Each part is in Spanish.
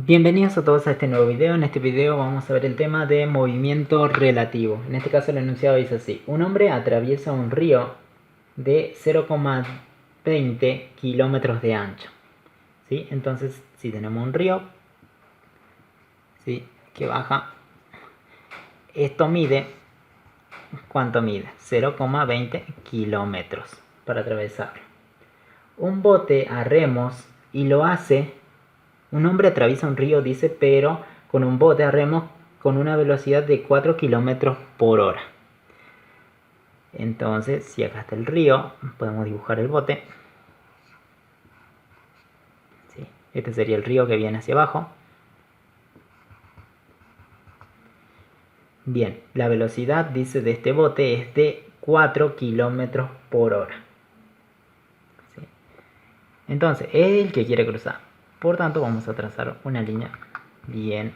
Bienvenidos a todos a este nuevo video. En este video vamos a ver el tema de movimiento relativo. En este caso el enunciado dice así: un hombre atraviesa un río de 0,20 kilómetros de ancho. ¿Sí? Entonces, si tenemos un río, ¿sí?, que baja, esto mide, ¿cuánto mide? 0,20 kilómetros para atravesarlo. Un bote a remos, y lo hace. Un hombre atraviesa un río, dice, pero con un bote a remos con una velocidad de 4 kilómetros por hora. Entonces, si acá está el río, podemos dibujar el bote. ¿Sí? Este sería el río que viene hacia abajo. Bien, la velocidad, dice, de este bote es de 4 kilómetros por hora. ¿Sí? Entonces, es el que quiere cruzar. Por tanto, vamos a trazar una línea bien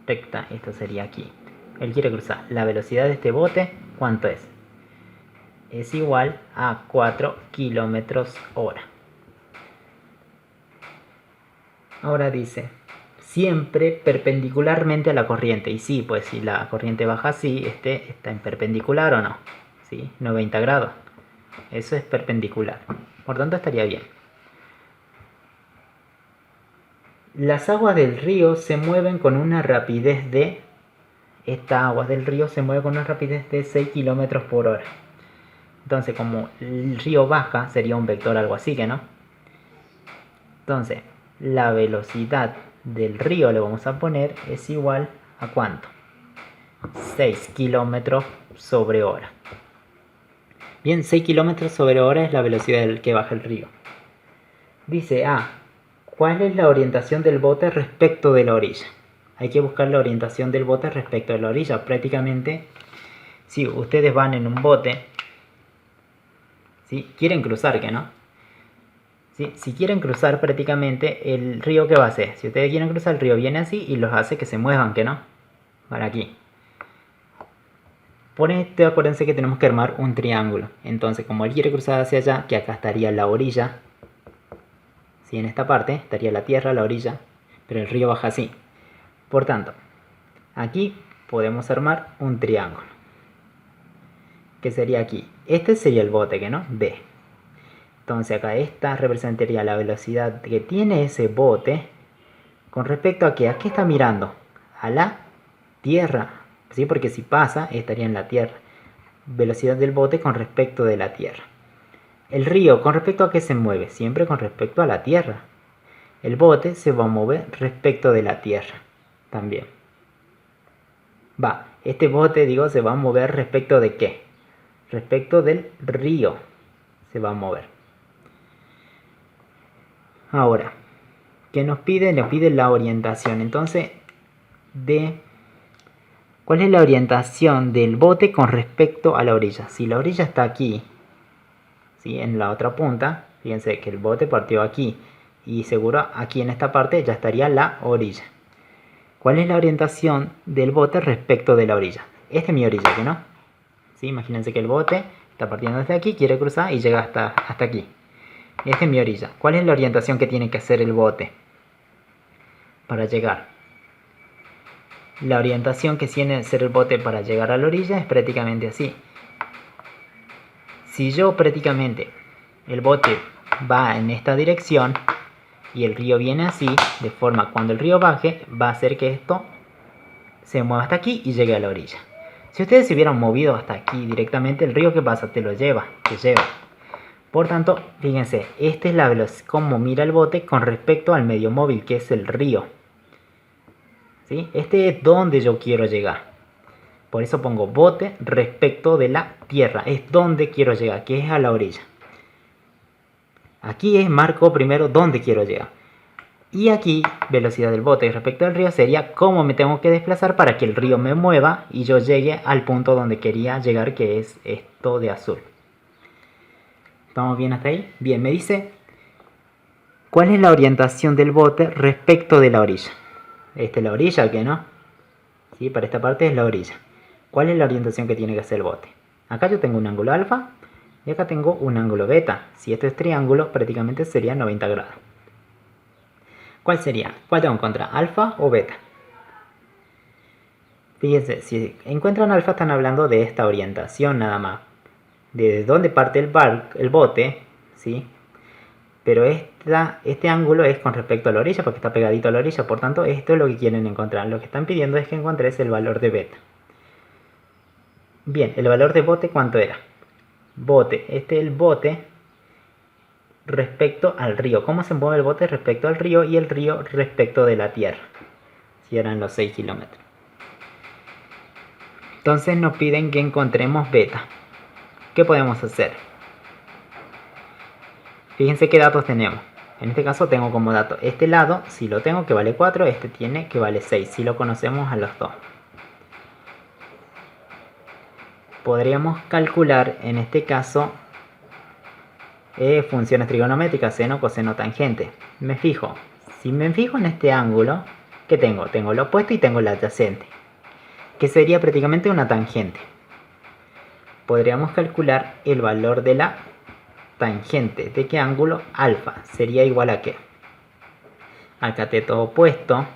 recta. Esto sería aquí. Él quiere cruzar. La velocidad de este bote, ¿cuánto es? Es igual a 4 kilómetros hora. Ahora dice, siempre perpendicularmente a la corriente. Y sí, pues si la corriente baja así, este está en perpendicular o no. ¿Sí? 90 grados. Eso es perpendicular. Por tanto, estaría bien. Las aguas del río se mueven con una rapidez de... Estas aguas del río se mueven con una rapidez de 6 kilómetros por hora. Entonces, como el río baja, sería un vector algo así, ¿que no? Entonces, la velocidad del río, le vamos a poner, es igual a ¿cuánto? 6 kilómetros sobre hora. Bien, 6 kilómetros sobre hora es la velocidad del que baja el río. Dice, ¿cuál es la orientación del bote respecto de la orilla? Hay que buscar la orientación del bote respecto de la orilla. Prácticamente, si ustedes van en un bote, ¿sí?, quieren cruzar, ¿que no? ¿Sí? Si quieren cruzar, prácticamente el río, ¿qué va a hacer? Si ustedes quieren cruzar, el río viene así y los hace que se muevan, ¿que no? Para aquí. Por esto, acuérdense que tenemos que armar un triángulo. Entonces, como él quiere cruzar hacia allá, que acá estaría la orilla, ¿sí?, en esta parte estaría la tierra, la orilla, pero el río baja así. Por tanto, aquí podemos armar un triángulo, que sería aquí. Este sería el bote, ¿que no? B. Entonces acá esta representaría la velocidad que tiene ese bote con respecto a que aquí está mirando a la tierra, ¿sí? Porque si pasa estaría en la tierra. Velocidad del bote con respecto de la tierra. El río, ¿con respecto a qué se mueve? Siempre con respecto a la tierra. El bote se va a mover respecto de la tierra también. Este bote, digo, se va a mover respecto de ¿qué? Respecto del río se va a mover. Ahora, ¿qué nos pide? Nos pide la orientación. Entonces, ¿cuál es la orientación del bote con respecto a la orilla? Si la orilla está aquí, ¿sí?, en la otra punta, fíjense que el bote partió aquí y seguro aquí en esta parte ya estaría la orilla. ¿Cuál es la orientación del bote respecto de la orilla? Esta es mi orilla, ¿que no? ¿Sí? Imagínense que el bote está partiendo desde aquí, quiere cruzar y llega hasta aquí. Esta es mi orilla. ¿Cuál es la orientación que tiene que hacer el bote para llegar? La orientación que tiene que hacer el bote para llegar a la orilla es prácticamente así. Si yo prácticamente el bote va en esta dirección y el río viene así, de forma cuando el río baje va a hacer que esto se mueva hasta aquí y llegue a la orilla. Si ustedes se hubieran movido hasta aquí directamente, el río, ¿qué pasa? Te lleva. Por tanto, fíjense, esta es la velocidad, cómo mira el bote con respecto al medio móvil, que es el río. ¿Sí? Este es donde yo quiero llegar. Por eso pongo bote respecto de la tierra. Es donde quiero llegar, que es a la orilla. Aquí marco primero dónde quiero llegar. Y aquí, velocidad del bote respecto al río sería cómo me tengo que desplazar para que el río me mueva y yo llegue al punto donde quería llegar, que es esto de azul. ¿Estamos bien hasta ahí? Bien, me dice, ¿cuál es la orientación del bote respecto de la orilla? Esta es la orilla, ¿qué no? ¿Sí? Para esta parte es la orilla. ¿Cuál es la orientación que tiene que hacer el bote? Acá yo tengo un ángulo alfa y acá tengo un ángulo beta. Si esto es triángulo, prácticamente sería 90 grados. ¿Cuál sería? ¿Cuál tengo en contra? ¿Alfa o beta? Fíjense, si encuentran alfa están hablando de esta orientación nada más. De dónde parte el bote, ¿sí? Pero este ángulo es con respecto a la orilla, porque está pegadito a la orilla. Por tanto, esto es lo que quieren encontrar. Lo que están pidiendo es que encuentres el valor de beta. Bien, el valor de bote, ¿cuánto era? Bote, este es el bote respecto al río. ¿Cómo se mueve el bote respecto al río y el río respecto de la tierra? Si eran los 6 kilómetros. Entonces nos piden que encontremos beta. ¿Qué podemos hacer? Fíjense qué datos tenemos. En este caso tengo como dato este lado, si lo tengo que vale 4, este tiene que vale 6, si lo conocemos a los dos. Podríamos calcular en este caso funciones trigonométricas, seno, coseno, tangente. Si me fijo en este ángulo, ¿qué tengo? Tengo el opuesto y tengo el adyacente, que sería prácticamente una tangente. Podríamos calcular el valor de la tangente. ¿De qué ángulo? Alfa. ¿Sería igual a qué? Al cateto opuesto.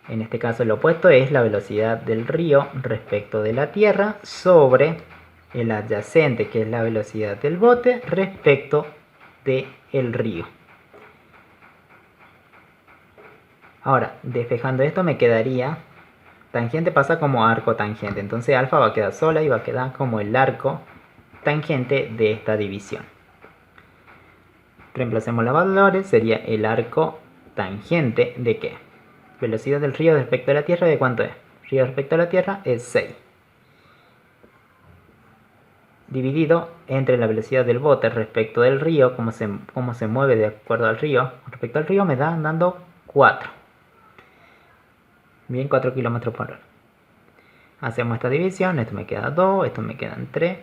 En este caso el opuesto es la velocidad del río respecto de la tierra sobre el adyacente, que es la velocidad del bote respecto del río. Ahora, despejando esto me quedaría, tangente pasa como arco tangente, entonces alfa va a quedar sola y va a quedar como el arco tangente de esta división. Reemplacemos los valores, sería el arco tangente de ¿qué? Velocidad del río respecto a la tierra, ¿de cuánto es? Río respecto a la tierra es 6. Dividido entre la velocidad del bote respecto del río, cómo se mueve de acuerdo al río, respecto al río me da dando 4. Bien, 4 km por hora. Hacemos esta división, esto me queda 2, esto me quedan 3,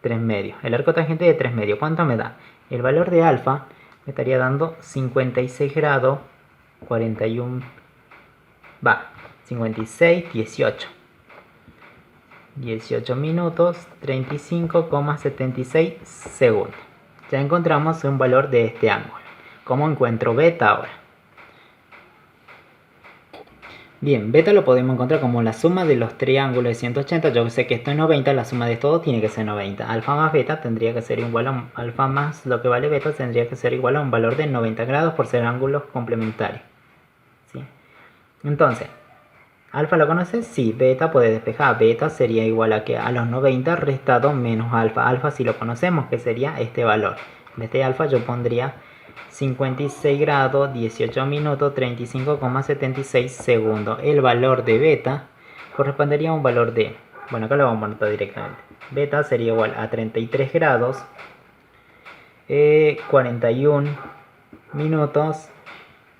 3 medios. El arco tangente de 3 medios, ¿cuánto me da? El valor de alfa me estaría dando 56 grados, 56, 18 minutos, 35,76 segundos. Ya encontramos un valor de este ángulo. ¿Cómo encuentro beta ahora? Bien, beta lo podemos encontrar como la suma de los triángulos de 180. Yo sé que esto es 90, la suma de todo tiene que ser 90. Alfa más beta tendría que ser igual a alfa más lo que vale beta tendría que ser igual a un valor de 90 grados por ser ángulos complementarios. ¿Sí? Entonces, ¿alfa lo conoces? Sí, beta puede despejar. Beta sería igual a que a los 90 restado menos alfa. Alfa sí lo conocemos, que sería este valor. En este alfa yo pondría 56 grados, 18 minutos, 35,76 segundos. El valor de beta correspondería a un valor de... Bueno, acá lo vamos a anotar directamente. Beta sería igual a 33 grados, 41 minutos,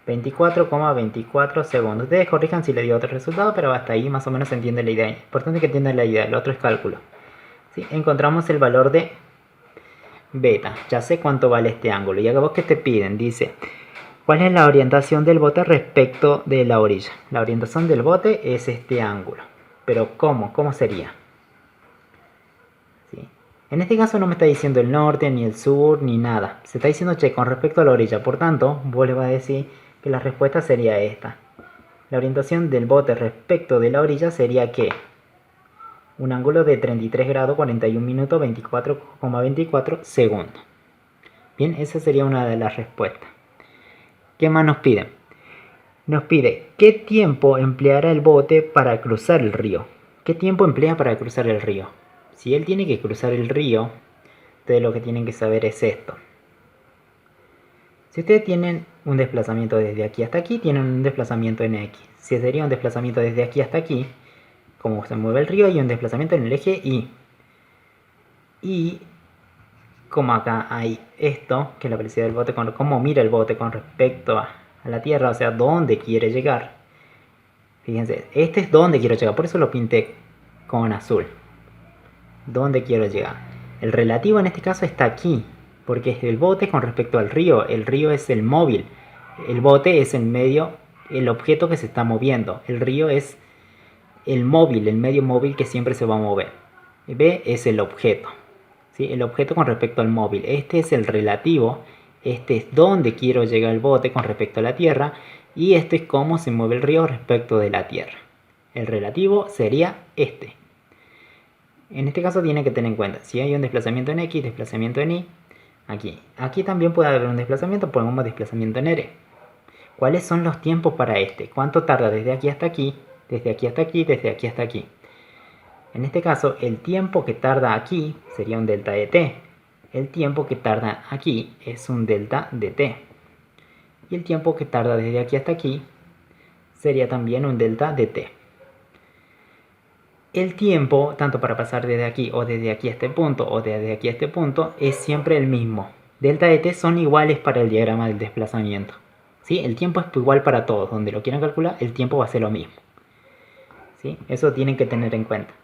24,24 segundos. Ustedes corrijan si le dio otro resultado, pero hasta ahí más o menos se entiende la idea. Importante que entiendan la idea, el otro es cálculo. ¿Sí? Encontramos el valor de beta. Ya sé cuánto vale este ángulo. Y acá vos que te piden, dice, ¿cuál es la orientación del bote respecto de la orilla? La orientación del bote es este ángulo. Pero ¿cómo? ¿Cómo sería? ¿Sí? En este caso no me está diciendo el norte, ni el sur, ni nada. Se está diciendo, che, con respecto a la orilla. Por tanto, vos le vas a decir que la respuesta sería esta. La orientación del bote respecto de la orilla sería que un ángulo de 33 grados, 41 minutos, 24,24 segundos. Bien, esa sería una de las respuestas. ¿Qué más nos piden? Nos pide ¿qué tiempo empleará el bote para cruzar el río? ¿Qué tiempo emplea para cruzar el río? Si él tiene que cruzar el río, ustedes lo que tienen que saber es esto. Si ustedes tienen un desplazamiento desde aquí hasta aquí, tienen un desplazamiento en X. Si sería un desplazamiento desde aquí hasta aquí, como se mueve el río, hay un desplazamiento en el eje Y. Y como acá hay esto, que es la velocidad del bote, cómo mira el bote con respecto a la Tierra, o sea, dónde quiere llegar. Fíjense, este es dónde quiero llegar, por eso lo pinté con azul. ¿Dónde quiero llegar? El relativo en este caso está aquí, porque es el bote con respecto al río. El río es el móvil, el bote es el medio, el objeto que se está moviendo. El río es el móvil, el medio móvil que siempre se va a mover. B es el objeto, ¿sí? El objeto con respecto al móvil. Este es el relativo, Este es donde quiero llegar el bote con respecto a la tierra. Y este es cómo se mueve el río respecto de la tierra. El relativo sería este. En este caso tiene que tener en cuenta, si hay un desplazamiento en X, desplazamiento en Y, aquí también puede haber un desplazamiento, ponemos desplazamiento en R. ¿Cuáles son los tiempos para este? ¿Cuánto tarda desde aquí hasta aquí, desde aquí hasta aquí, desde aquí hasta aquí? En este caso, el tiempo que tarda aquí sería un delta de t. El tiempo que tarda aquí es un delta de t. Y el tiempo que tarda desde aquí hasta aquí sería también un delta de t. El tiempo, tanto para pasar desde aquí o desde aquí a este punto o desde aquí a este punto, es siempre el mismo. Delta de t son iguales para el diagrama del desplazamiento. ¿Sí? El tiempo es igual para todos. Donde lo quieran calcular, el tiempo va a ser lo mismo. ¿Sí? Eso tienen que tener en cuenta.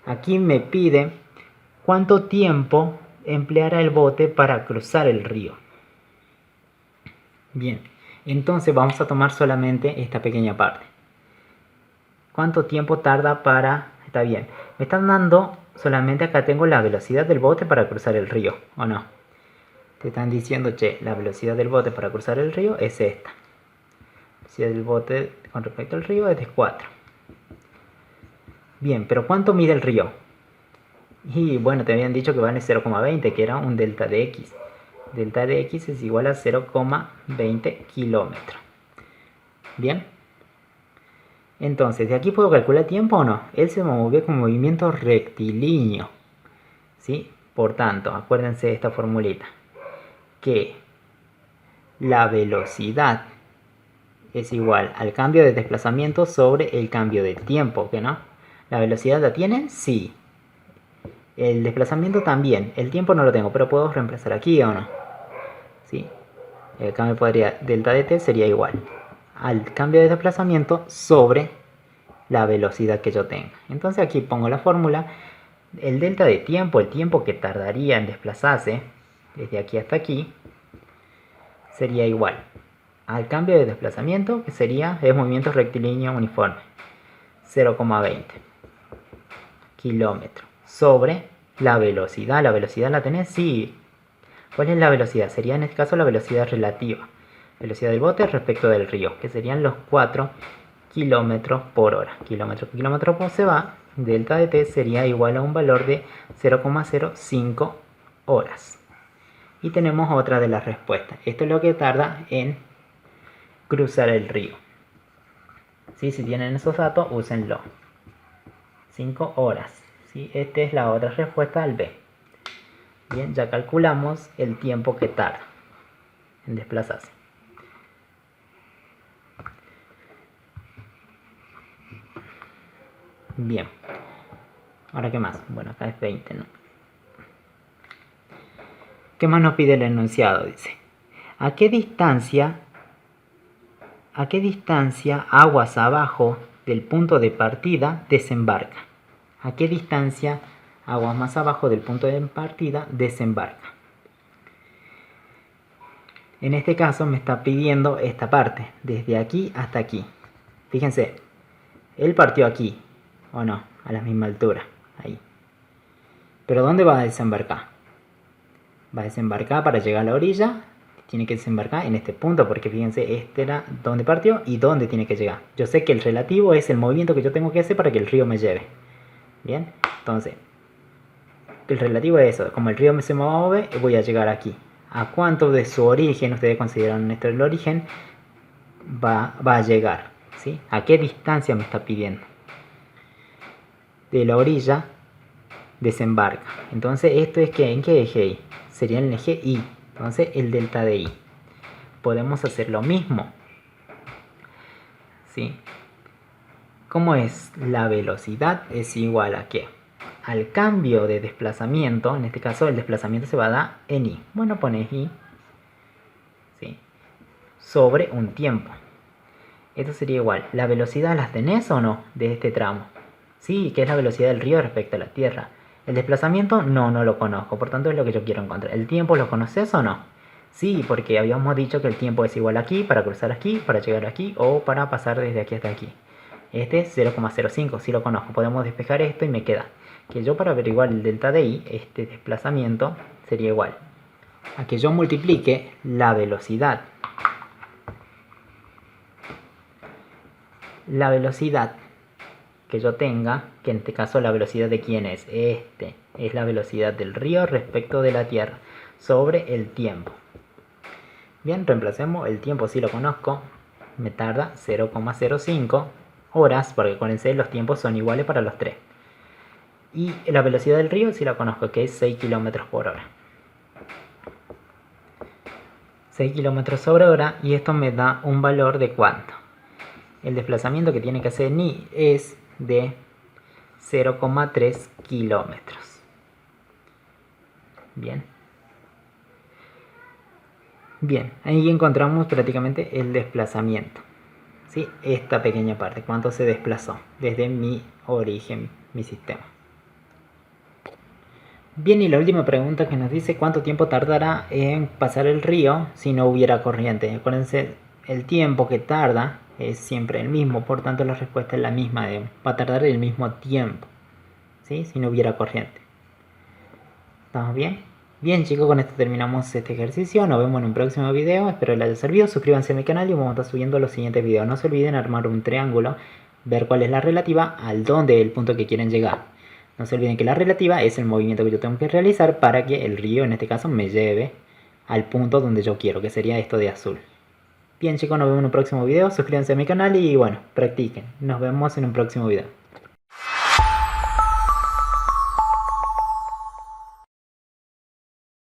Aquí me pide cuánto tiempo empleará el bote para cruzar el río. Bien, entonces vamos a tomar solamente esta pequeña parte. ¿Cuánto tiempo tarda para...? Está bien. Me están dando... Solamente acá tengo la velocidad del bote para cruzar el río, ¿o no? Te están diciendo, che, la velocidad del bote para cruzar el río es esta. La velocidad del bote con respecto al río es de 4. Bien, pero ¿cuánto mide el río? Y bueno, te habían dicho que vale 0,20, que era un delta de x. Delta de x es igual a 0,20 kilómetros. Bien. Entonces, ¿de aquí puedo calcular tiempo o no? Él se movió con movimiento rectilíneo. ¿Sí? Por tanto, acuérdense de esta formulita. Que la velocidad es igual al cambio de desplazamiento sobre el cambio de tiempo, ¿que no? ¿La velocidad la tienen? Sí. El desplazamiento también. El tiempo no lo tengo, pero puedo reemplazar aquí o no. ¿Sí? El cambio podría, delta de t sería igual al cambio de desplazamiento sobre la velocidad que yo tenga. Entonces aquí pongo la fórmula. El delta de tiempo, el tiempo que tardaría en desplazarse desde aquí hasta aquí, sería igual al cambio de desplazamiento, que sería el movimiento rectilíneo uniforme, 0,20 kilómetros, sobre la velocidad. ¿La velocidad la tenés? Sí. ¿Cuál es la velocidad? Sería en este caso la velocidad relativa. Velocidad del bote respecto del río, que serían los 4 kilómetros por hora. Kilómetro por kilómetro se va. Delta de t sería igual a un valor de 0,05 horas. Y tenemos otra de las respuestas. Esto es lo que tarda en cruzar el río. ¿Sí? Si tienen esos datos, úsenlo. 5 horas. ¿Sí? Esta es la otra respuesta al B. Bien, ya calculamos el tiempo que tarda en desplazarse. Bien. Ahora, ¿qué más? Bueno, acá es 20, ¿no? ¿Qué más nos pide el enunciado? Dice, ¿a qué distancia aguas abajo del punto de partida desembarca? ¿A qué distancia aguas más abajo del punto de partida desembarca? En este caso me está pidiendo esta parte, desde aquí hasta aquí. Fíjense, él partió aquí, ¿o no? A la misma altura, ahí. ¿Pero dónde va a desembarcar? Va a desembarcar para llegar a la orilla. Tiene que desembarcar en este punto, porque fíjense, este era donde partió y dónde tiene que llegar. Yo sé que el relativo es el movimiento que yo tengo que hacer para que el río me lleve. Bien, entonces, el relativo es eso. Como el río se mueve, voy a llegar aquí. ¿A cuánto de su origen, ustedes consideran esto el origen, va a llegar? ¿Sí? ¿A qué distancia me está pidiendo? De la orilla desembarca. Entonces, esto es que ¿en qué eje Y? Sería en el eje Y. Entonces, el delta de Y. Podemos hacer lo mismo. ¿Sí? ¿Cómo es? La velocidad es igual a ¿qué? Al cambio de desplazamiento. En este caso, el desplazamiento se va a dar en Y. Bueno, pones Y. ¿Sí? Sobre un tiempo. Esto sería igual. ¿La velocidad las tenés o no de este tramo? Sí, que es la velocidad del río respecto a la tierra. El desplazamiento no lo conozco, por tanto es lo que yo quiero encontrar. ¿El tiempo lo conoces o no? Sí, porque habíamos dicho que el tiempo es igual aquí, para cruzar aquí, para llegar aquí o para pasar desde aquí hasta aquí. Este es 0,05, sí lo conozco. Podemos despejar esto y me queda que yo para averiguar el delta de I, este desplazamiento sería igual a que yo multiplique la velocidad. La velocidad que yo tenga, que en este caso la velocidad de quién es, es la velocidad del río respecto de la Tierra, sobre el tiempo. Bien, reemplacemos el tiempo, si lo conozco, me tarda 0,05 horas, porque acuérdense, los tiempos son iguales para los tres. Y la velocidad del río, si la conozco, que es 6 km por hora. 6 km sobre hora, y esto me da un valor de ¿cuánto? El desplazamiento que tiene que hacer Ni es de 0,3 kilómetros. Bien. Bien, ahí encontramos prácticamente el desplazamiento. ¿Sí? Esta pequeña parte, cuánto se desplazó desde mi origen, mi sistema. Bien, y la última pregunta que nos dice cuánto tiempo tardará en pasar el río si no hubiera corriente. Acuérdense, el tiempo que tarda es siempre el mismo, por tanto la respuesta es la misma, va a tardar el mismo tiempo, ¿sí? Si no hubiera corriente. ¿Estamos bien? Bien, chicos, con esto terminamos este ejercicio. Nos vemos en un próximo video. Espero les haya servido. Suscríbanse a mi canal y vamos a estar subiendo los siguientes videos. No se olviden armar un triángulo, ver cuál es la relativa al dónde el punto que quieren llegar. No se olviden que la relativa es el movimiento que yo tengo que realizar para que el río, en este caso, me lleve al punto donde yo quiero, que sería esto de azul. Bien, chicos, nos vemos en un próximo video. Suscríbanse a mi canal y bueno, practiquen. Nos vemos en un próximo video.